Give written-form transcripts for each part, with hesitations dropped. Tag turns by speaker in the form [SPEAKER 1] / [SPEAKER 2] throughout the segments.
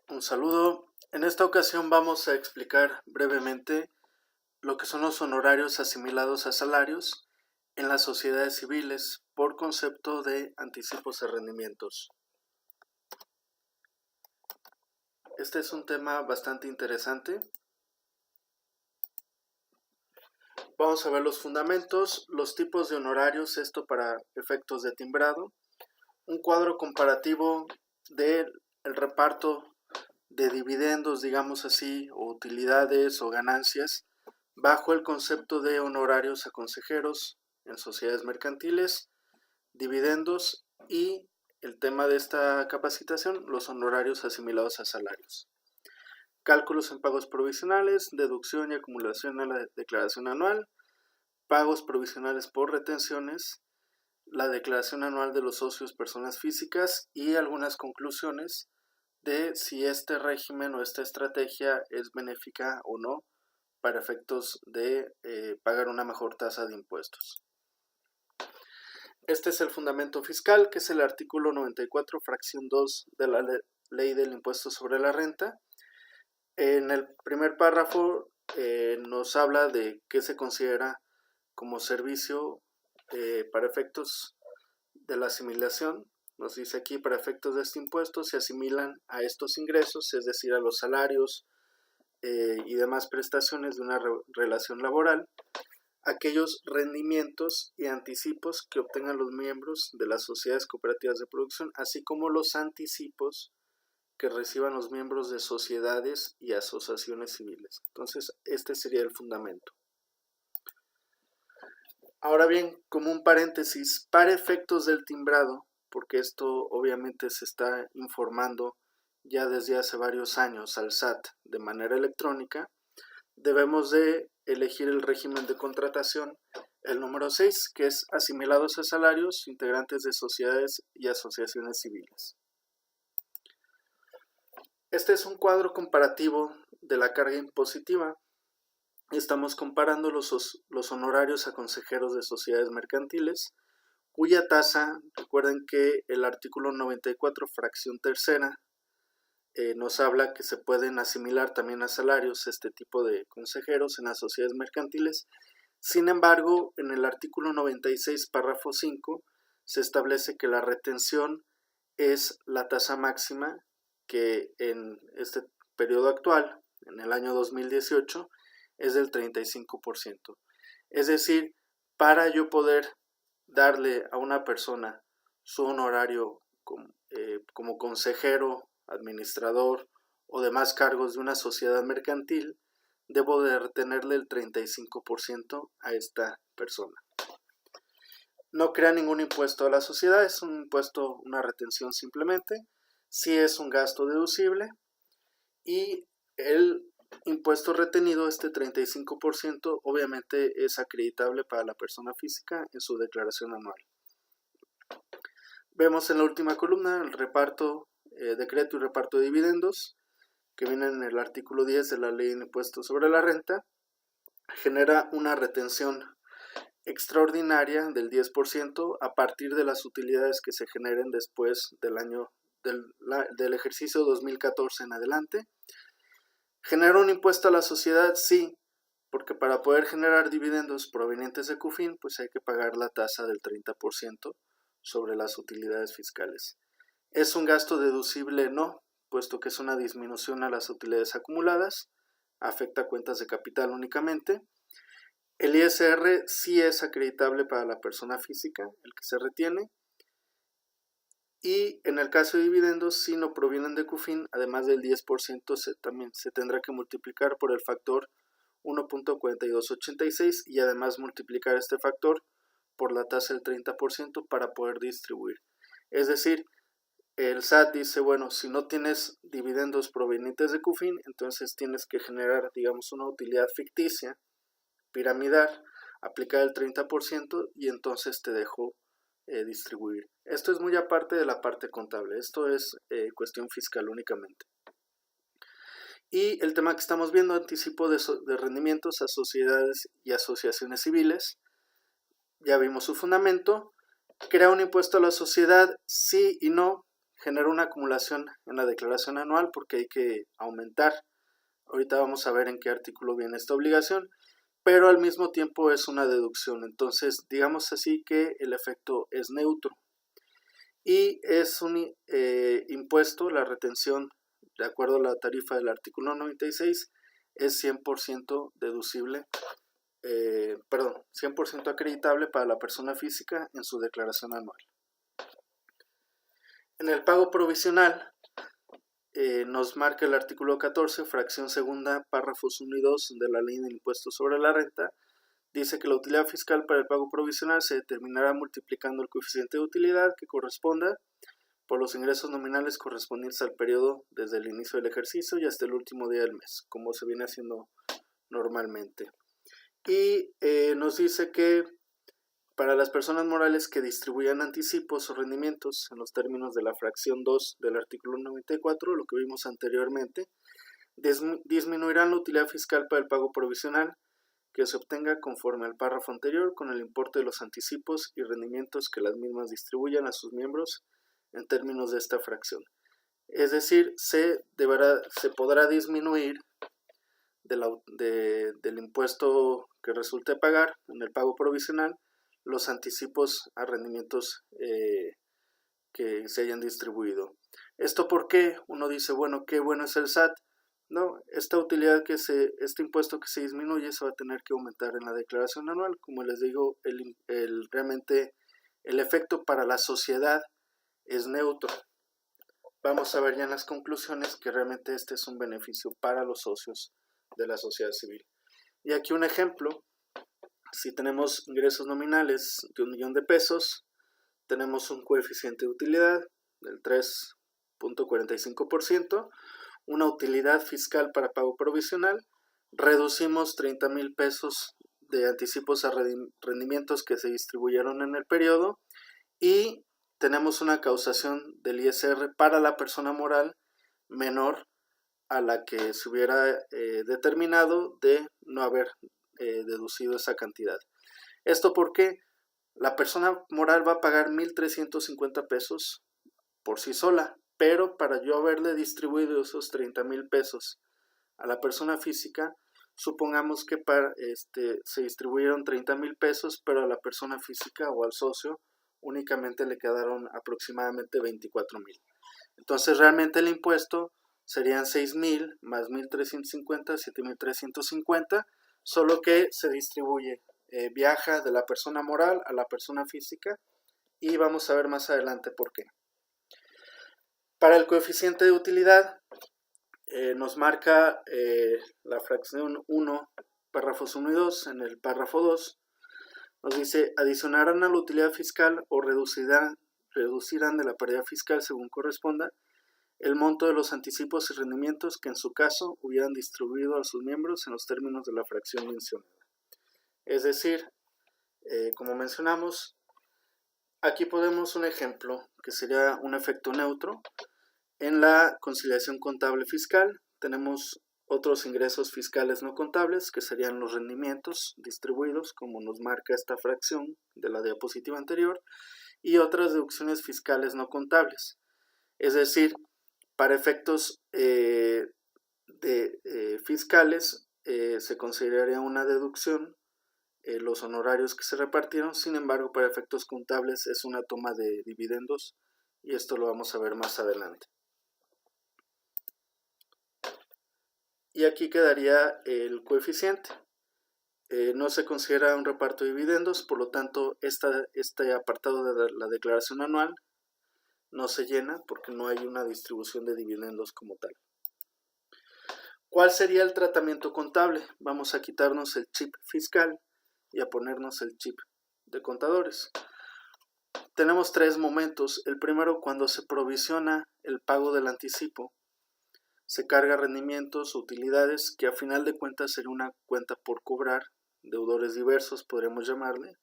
[SPEAKER 1] Un saludo. En esta ocasión vamos a explicar brevemente lo que son los honorarios asimilados a salarios en las sociedades civiles por concepto de anticipos de rendimientos. Este es un tema bastante interesante. Vamos a ver los fundamentos, los tipos de honorarios, esto para efectos de timbrado, un cuadro comparativo del reparto de dividendos, digamos así, o utilidades o ganancias, bajo el concepto de honorarios a consejeros en sociedades mercantiles, dividendos y el tema de esta capacitación, los honorarios asimilados a salarios. Cálculos en pagos provisionales, deducción y acumulación a la declaración anual, pagos provisionales por retenciones, la declaración anual de los socios personas físicas y algunas conclusiones de si este régimen o esta estrategia es benéfica o no para efectos de pagar una mejor tasa de impuestos. Este es el fundamento fiscal, que es el artículo 94, fracción 2 de la Ley del Impuesto sobre la Renta. En el primer párrafo nos habla de qué se considera como servicio para efectos de la asimilación. Nos dice aquí, para efectos de este impuesto se asimilan a estos ingresos, es decir, a los salarios y demás prestaciones de una relación laboral, aquellos rendimientos y anticipos que obtengan los miembros de las sociedades cooperativas de producción, así como los anticipos que reciban los miembros de sociedades y asociaciones civiles. Entonces, este sería el fundamento. Ahora bien, como un paréntesis, para efectos del timbrado, porque esto obviamente se está informando ya desde hace varios años al SAT de manera electrónica, debemos de elegir el régimen de contratación, el número 6, que es asimilados a salarios, integrantes de sociedades y asociaciones civiles. Este es un cuadro comparativo de la carga impositiva. Estamos comparando los honorarios a consejeros de sociedades mercantiles, cuya tasa, recuerden que el artículo 94, fracción tercera, nos habla que se pueden asimilar también a salarios este tipo de consejeros en las sociedades mercantiles. Sin embargo, en el artículo 96, párrafo 5, se establece que la retención es la tasa máxima que en este periodo actual, en el año 2018, es del 35%. Es decir, para yo poder darle a una persona su honorario como consejero, administrador o demás cargos de una sociedad mercantil, debo de retenerle el 35% a esta persona. No crea ningún impuesto a la sociedad, es un impuesto, una retención simplemente. Sí es un gasto deducible y el impuesto retenido, este 35%, obviamente es acreditable para la persona física en su declaración anual. Vemos en la última columna el reparto, decreto y reparto de dividendos, que viene en el artículo 10 de la Ley de Impuesto sobre la Renta. Genera una retención extraordinaria del 10% a partir de las utilidades que se generen después del año del ejercicio 2014 en adelante. ¿Genera un impuesto a la sociedad? Sí, porque para poder generar dividendos provenientes de CUFIN, pues hay que pagar la tasa del 30% sobre las utilidades fiscales. ¿Es un gasto deducible? No, puesto que es una disminución a las utilidades acumuladas, afecta a cuentas de capital únicamente. El ISR sí es acreditable para la persona física, el que se retiene. Y en el caso de dividendos, si no provienen de CUFIN, además del 10%, también se tendrá que multiplicar por el factor 1.4286 y además multiplicar este factor por la tasa del 30% para poder distribuir. Es decir, el SAT dice, bueno, si no tienes dividendos provenientes de CUFIN, entonces tienes que generar, digamos, una utilidad ficticia, piramidal, aplicar el 30% y entonces te dejo distribuir. Esto es muy aparte de la parte contable, esto es cuestión fiscal únicamente. Y el tema que estamos viendo, anticipo de rendimientos a sociedades y asociaciones civiles. Ya vimos su fundamento. ¿Crea un impuesto a la sociedad? Sí y no. genera una acumulación en la declaración anual porque hay que aumentar. Ahorita vamos a ver en qué artículo viene esta obligación, pero al mismo tiempo es una deducción. Entonces, digamos así que el efecto es neutro. Y es un impuesto, la retención, de acuerdo a la tarifa del artículo 96, es 100% deducible, 100% acreditable para la persona física en su declaración anual. En el pago provisional, nos marca el artículo 14, fracción segunda, párrafos 1 y 2 de la Ley del Impuesto sobre la Renta. Dice que la utilidad fiscal para el pago provisional se determinará multiplicando el coeficiente de utilidad que corresponda por los ingresos nominales correspondientes al periodo desde el inicio del ejercicio y hasta el último día del mes, como se viene haciendo normalmente. Y nos dice que para las personas morales que distribuyan anticipos o rendimientos en los términos de la fracción 2 del artículo 94, lo que vimos anteriormente, disminuirán la utilidad fiscal para el pago provisional que se obtenga conforme al párrafo anterior con el importe de los anticipos y rendimientos que las mismas distribuyan a sus miembros en términos de esta fracción. Es decir, se podrá disminuir del impuesto que resulte pagar en el pago provisional los anticipos a rendimientos que se hayan distribuido. ¿Esto por qué? Uno dice, bueno, qué bueno es el SAT. No, esta utilidad este impuesto que se disminuye se va a tener que aumentar en la declaración anual. Como les digo, realmente el efecto para la sociedad es neutro. Vamos a ver ya en las conclusiones que realmente este es un beneficio para los socios de la sociedad civil. Y aquí un ejemplo, si tenemos ingresos nominales de 1,000,000 de pesos, tenemos un coeficiente de utilidad del 3.45%, una utilidad fiscal para pago provisional, reducimos 30,000 pesos de anticipos a rendimientos que se distribuyeron en el periodo y tenemos una causación del ISR para la persona moral menor a la que se hubiera determinado de no haber deducido esa cantidad. ¿Esto porque la persona moral va a pagar 1,350 pesos por sí sola, pero para yo haberle distribuido esos 30,000 pesos a la persona física, supongamos que se distribuyeron 30,000 pesos, pero a la persona física o al socio únicamente le quedaron aproximadamente 24,000. Entonces realmente el impuesto serían 6,000 más 1,350, 7,350, solo que se distribuye, viaja de la persona moral a la persona física y vamos a ver más adelante por qué. Para el coeficiente de utilidad nos marca la fracción 1, párrafos 1 y 2, en el párrafo 2 nos dice adicionarán a la utilidad fiscal o reducirán de la paridad fiscal según corresponda el monto de los anticipos y rendimientos que en su caso hubieran distribuido a sus miembros en los términos de la fracción mencionada. Es decir, como mencionamos, aquí podemos un ejemplo que sería un efecto neutro. En la conciliación contable fiscal tenemos otros ingresos fiscales no contables que serían los rendimientos distribuidos como nos marca esta fracción de la diapositiva anterior y otras deducciones fiscales no contables. Es decir, para efectos fiscales se consideraría una deducción los honorarios que se repartieron, sin embargo para efectos contables es una toma de dividendos y esto lo vamos a ver más adelante. Y aquí quedaría el coeficiente. No se considera un reparto de dividendos, por lo tanto este apartado de la declaración anual no se llena porque no hay una distribución de dividendos como tal. ¿Cuál sería el tratamiento contable? Vamos a quitarnos el chip fiscal y a ponernos el chip de contadores. Tenemos tres momentos. El primero, cuando se provisiona el pago del anticipo, se carga rendimientos, utilidades, que a final de cuentas sería una cuenta por cobrar, deudores diversos podríamos llamarle.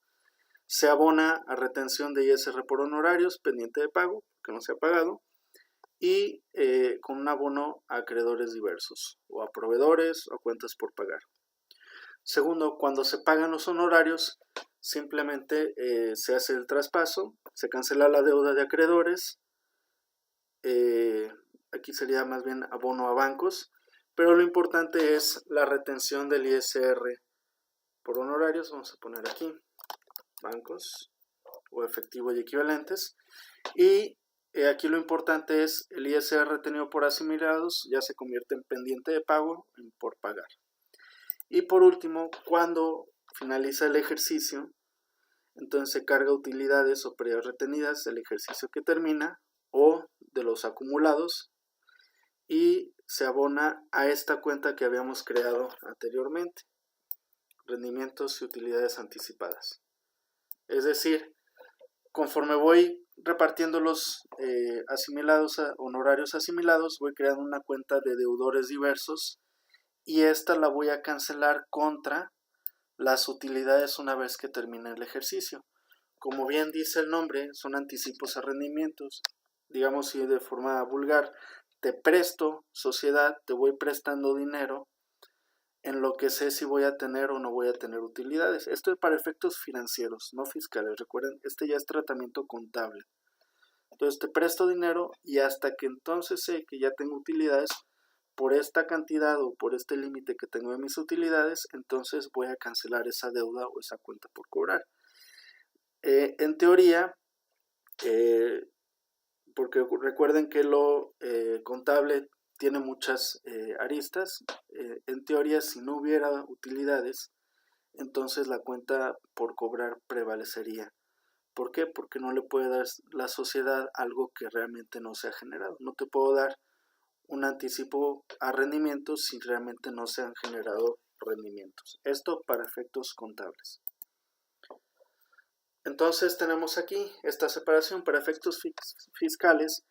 [SPEAKER 1] Se abona a retención de ISR por honorarios pendiente de pago, que no se ha pagado, y con un abono a acreedores diversos, o a proveedores o cuentas por pagar. Segundo, cuando se pagan los honorarios, simplemente se hace el traspaso, se cancela la deuda de acreedores, aquí sería más bien abono a bancos, pero lo importante es la retención del ISR por honorarios. Vamos a poner aquí bancos o efectivo y equivalentes, y aquí lo importante es el ISR retenido por asimilados ya se convierte en pendiente de pago en por pagar. Y por último, cuando finaliza el ejercicio, entonces se carga utilidades o pérdidas retenidas del ejercicio que termina o de los acumulados y se abona a esta cuenta que habíamos creado anteriormente, rendimientos y utilidades anticipadas. Es decir, conforme voy repartiendo los honorarios asimilados, voy creando una cuenta de deudores diversos y esta la voy a cancelar contra las utilidades una vez que termine el ejercicio. Como bien dice el nombre, son anticipos a rendimientos. Digamos, si de forma vulgar te presto, sociedad, te voy prestando dinero en lo que sé si voy a tener o no voy a tener utilidades. Esto es para efectos financieros, no fiscales. Recuerden, este ya es tratamiento contable. Entonces te presto dinero y hasta que entonces sé que ya tengo utilidades por esta cantidad o por este límite que tengo de mis utilidades, entonces voy a cancelar esa deuda o esa cuenta por cobrar. En teoría, porque recuerden que lo contable tiene muchas aristas, en teoría si no hubiera utilidades, entonces la cuenta por cobrar prevalecería. ¿Por qué? Porque no le puede dar la sociedad algo que realmente no se ha generado. No te puedo dar un anticipo a rendimientos si realmente no se han generado rendimientos. Esto para efectos contables. Entonces tenemos aquí esta separación para efectos fiscales.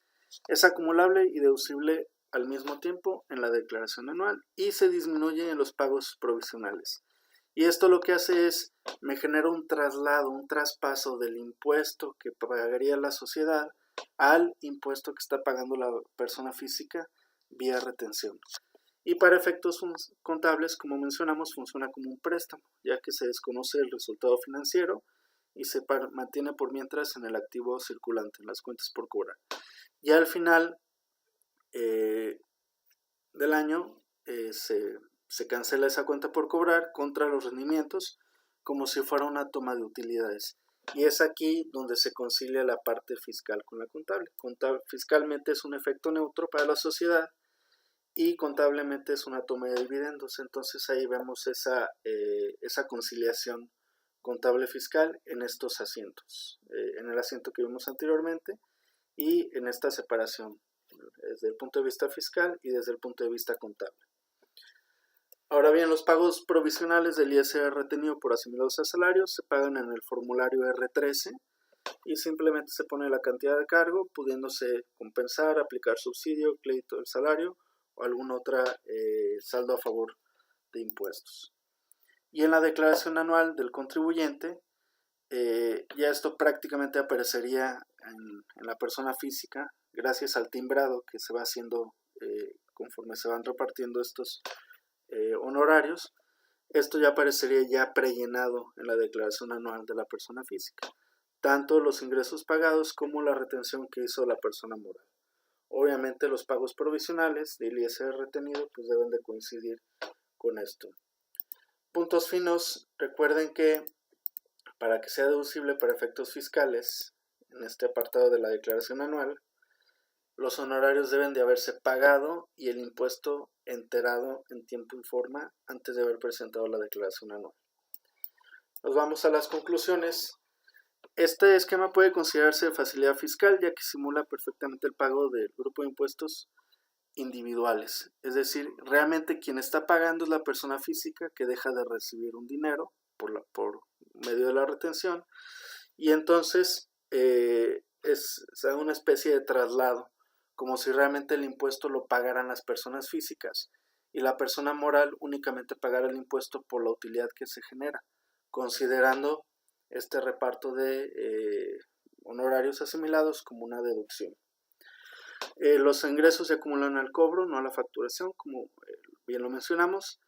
[SPEAKER 1] Es acumulable y deducible al mismo tiempo en la declaración anual y se disminuye en los pagos provisionales. Y esto lo que hace es, me genera un traslado, un traspaso del impuesto que pagaría la sociedad al impuesto que está pagando la persona física vía retención. Y para efectos contables, como mencionamos, funciona como un préstamo, ya que se desconoce el resultado financiero y se mantiene por mientras en el activo circulante, en las cuentas por cobrar. Ya al final del año se cancela esa cuenta por cobrar contra los rendimientos como si fuera una toma de utilidades. Y es aquí donde se concilia la parte fiscal con la contable. Fiscalmente es un efecto neutro para la sociedad y contablemente es una toma de dividendos. Entonces ahí vemos esa conciliación contable fiscal en estos asientos, en el asiento que vimos anteriormente y en esta separación desde el punto de vista fiscal y desde el punto de vista contable. Ahora bien, los pagos provisionales del ISR retenido por asimilados a salarios se pagan en el formulario R13 y simplemente se pone la cantidad de cargo, pudiéndose compensar, aplicar subsidio, crédito del salario o alguna otra saldo a favor de impuestos. Y en la declaración anual del contribuyente, ya esto prácticamente aparecería en la persona física, gracias al timbrado que se va haciendo conforme se van repartiendo estos honorarios. Esto ya aparecería ya prellenado en la declaración anual de la persona física, tanto los ingresos pagados como la retención que hizo la persona moral. Obviamente los pagos provisionales del ISR retenido pues deben de coincidir con esto. Puntos finos, recuerden que para que sea deducible para efectos fiscales, en este apartado de la declaración anual, los honorarios deben de haberse pagado y el impuesto enterado en tiempo y forma antes de haber presentado la declaración anual. Nos vamos a las conclusiones. Este esquema puede considerarse de facilidad fiscal ya que simula perfectamente el pago del grupo de impuestos individuales. Es decir, realmente quien está pagando es la persona física que deja de recibir un dinero por medio de la retención y entonces se da una especie de traslado, como si realmente el impuesto lo pagaran las personas físicas y la persona moral únicamente pagara el impuesto por la utilidad que se genera, considerando este reparto de honorarios asimilados como una deducción. Los ingresos se acumulan al cobro, no a la facturación, como bien lo mencionamos.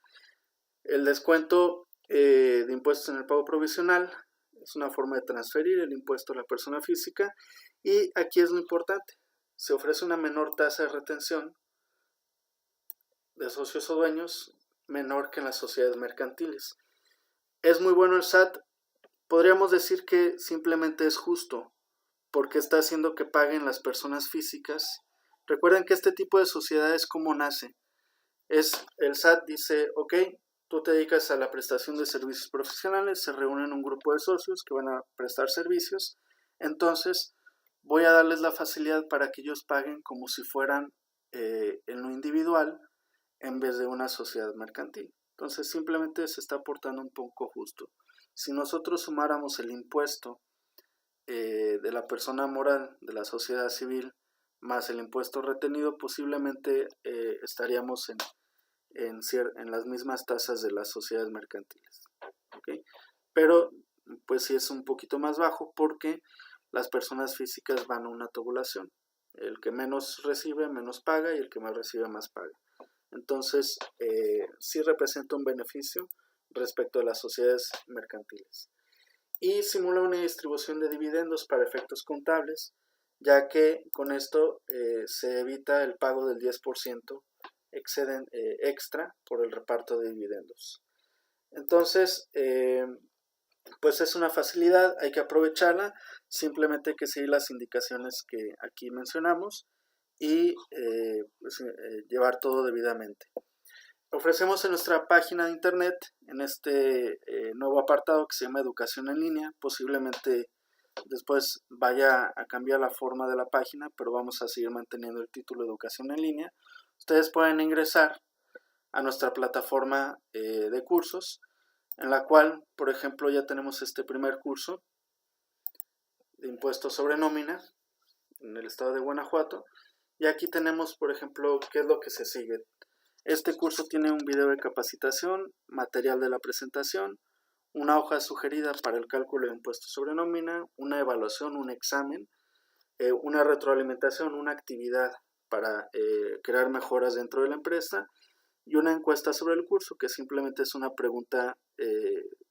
[SPEAKER 1] El descuento de impuestos en el pago provisional es una forma de transferir el impuesto a la persona física y aquí es lo importante. se ofrece una menor tasa de retención de socios o dueños menor que en las sociedades mercantiles. ¿Es muy bueno el SAT? Podríamos decir que simplemente es justo, porque está haciendo que paguen las personas físicas. Recuerden que este tipo de sociedades, ¿cómo nace? El SAT dice, ok, tú te dedicas a la prestación de servicios profesionales, se reúnen un grupo de socios que van a prestar servicios, entonces voy a darles la facilidad para que ellos paguen como si fueran en lo individual en vez de una sociedad mercantil. Entonces simplemente se está aportando un poco justo. Si nosotros sumáramos el impuesto de la persona moral, de la sociedad civil, más el impuesto retenido, posiblemente estaríamos en las mismas tasas de las sociedades mercantiles. ¿Okay? Pero pues sí es un poquito más bajo porque las personas físicas van a una tabulación. El que menos recibe, menos paga, y el que más recibe, más paga. Entonces, sí representa un beneficio respecto a las sociedades mercantiles. Y simula una distribución de dividendos para efectos contables, ya que con esto se evita el pago del 10% extra por el reparto de dividendos. Entonces, pues es una facilidad, hay que aprovecharla, simplemente hay que seguir las indicaciones que aquí mencionamos y llevar todo debidamente. Ofrecemos en nuestra página de internet, en este nuevo apartado que se llama Educación en Línea, posiblemente después vaya a cambiar la forma de la página, pero vamos a seguir manteniendo el título Educación en Línea. Ustedes pueden ingresar a nuestra plataforma de cursos, en la cual, por ejemplo, ya tenemos este primer curso de impuestos sobre nómina en el estado de Guanajuato, y aquí tenemos, por ejemplo, qué es lo que se sigue. Este curso tiene un video de capacitación, material de la presentación, una hoja sugerida para el cálculo de impuestos sobre nómina, una evaluación, un examen, una retroalimentación, una actividad para crear mejoras dentro de la empresa y una encuesta sobre el curso, que simplemente es una pregunta,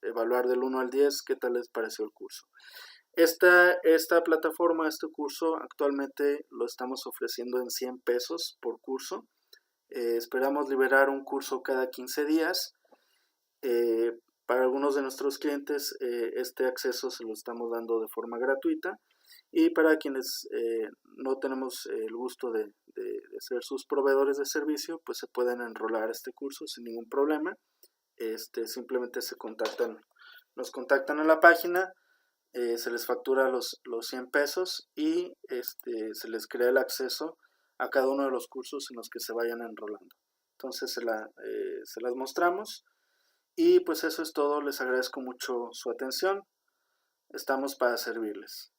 [SPEAKER 1] evaluar del 1 al 10 qué tal les pareció el curso. Esta plataforma, este curso, actualmente lo estamos ofreciendo en 100 pesos por curso. Esperamos liberar un curso cada 15 días. Para algunos de nuestros clientes este acceso se lo estamos dando de forma gratuita, y para quienes no tenemos el gusto de ser sus proveedores de servicio, pues se pueden enrolar a este curso sin ningún problema. Simplemente nos contactan en la página, se les factura los 100 pesos y se les crea el acceso a cada uno de los cursos en los que se vayan enrolando. Entonces se las mostramos, y pues eso es todo. Les agradezco mucho su atención. Estamos para servirles.